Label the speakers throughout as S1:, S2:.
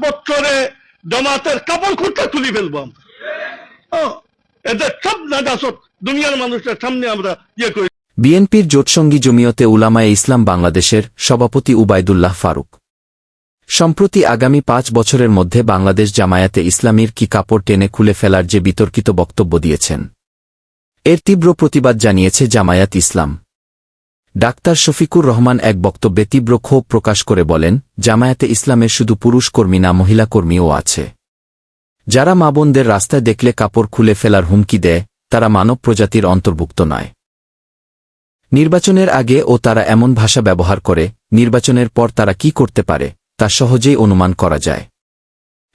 S1: বছরে জামাতের কাপড় খুঁটটা তুলি ফেলবো আমরা। এদের সব নাজাসত দুনিয়ার মানুষের সামনে আমরা ইয়ে করি।
S2: বিএনপির জোটসঙ্গী জমিয়তে উলামায়ে ইসলাম বাংলাদেশের সভাপতি উবাইদুল্লাহ ফারুক সম্প্রতি আগামী 5 বছরের মধ্যে বাংলাদেশ জামায়াতে ইসলামীর কি কাপড় টেনে খুলে ফেলার যে বিতর্কিত বক্তব্য দিয়েছেন, এর তীব্র প্রতিবাদ জানিয়েছে জামায়াত ইসলাম। ডাক্তার শফিকুর রহমান এক বক্তব্যে তীব্র ক্ষোভ প্রকাশ করে বলেন, জামায়াতে ইসলামের শুধু পুরুষ কর্মী না, মহিলা কর্মীও আছে, যারা মা বোনদের রাস্তায় দেখলে কাপড় খুলে ফেলার হুমকি দেয়, তারা মানব প্রজাতির অন্তর্ভুক্ত নয়। নির্বাচনের আগে ও তারা এমন ভাষা ব্যবহার করে, নির্বাচনের পর তারা কি করতে পারে তা সহজেই অনুমান করা যায়।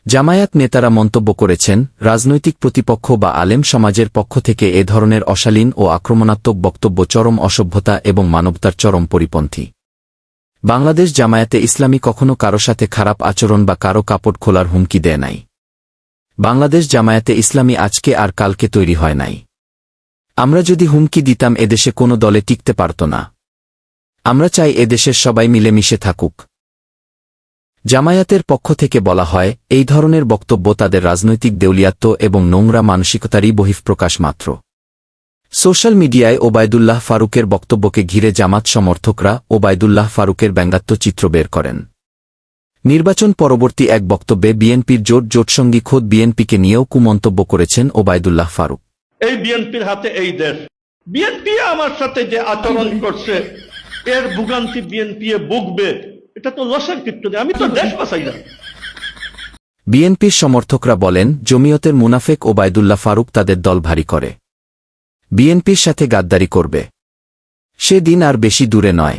S2: জামায়াত নেতারা মন্তব্য করেছেন, রাজনৈতিক প্রতিপক্ষ বা আলেম সমাজের পক্ষ থেকে এ ধরনের অশালীন ও আক্রমণাত্মক বক্তব্য চরম অসভ্যতা এবং মানবতার চরম পরিপন্থী। বাংলাদেশ জামায়াতে ইসলামী কখনো কারো সাথে খারাপ আচরণ বা কারো কাপড় খোলার হুমকি দেয় নাই। বাংলাদেশ জামায়াতে ইসলামী আজকে আর কালকে তৈরি হয় নাই। আমরা যদি হুমকি দিতাম এদেশে কোনো দলে টিকতে পারত না। আমরা চাই এদেশের সবাই মিলেমিশে থাকুক। জামায়াতের পক্ষ থেকে বলা হয়, এই ধরনের বক্তব্য তাদের রাজনৈতিক দেউলিয়াত্ব এবং নোংরা মানসিকতারই বহিঃপ্রকাশ মাত্র। সোশ্যাল মিডিয়ায় ওবায়দুল্লাহ ফারুকের বক্তব্যকে ঘিরে জামাত সমর্থকরা ওবায়দুল্লাহ ফারুকের ব্যঙ্গাত্ম চিত্র বের করেন। নির্বাচন পরবর্তী এক বক্তব্যে বিএনপির জোটসঙ্গী খোদ বিএনপিকে নিয়েও কুমন্তব্য করেছেন ওবায়দুল্লাহ ফারুক।
S1: এই বিএনপির হাতে এই দেশ, বিএনপি আমার সাথে যে আচরণ করছে এর ভোগান্তি বিএনপি ভুগবে, এটা তো লসের কিছু নেই। আমি তো দেশ বাঁচাই না।
S2: বিএনপির সমর্থকরা বলেন, জমিয়তের মুনাফেক ওবায়দুল্লাহ ফারুক তাদের দল ভারী করে বিএনপির সাথে গাদ্দারি করবে। সে দিন আর বেশি দূরে নয়।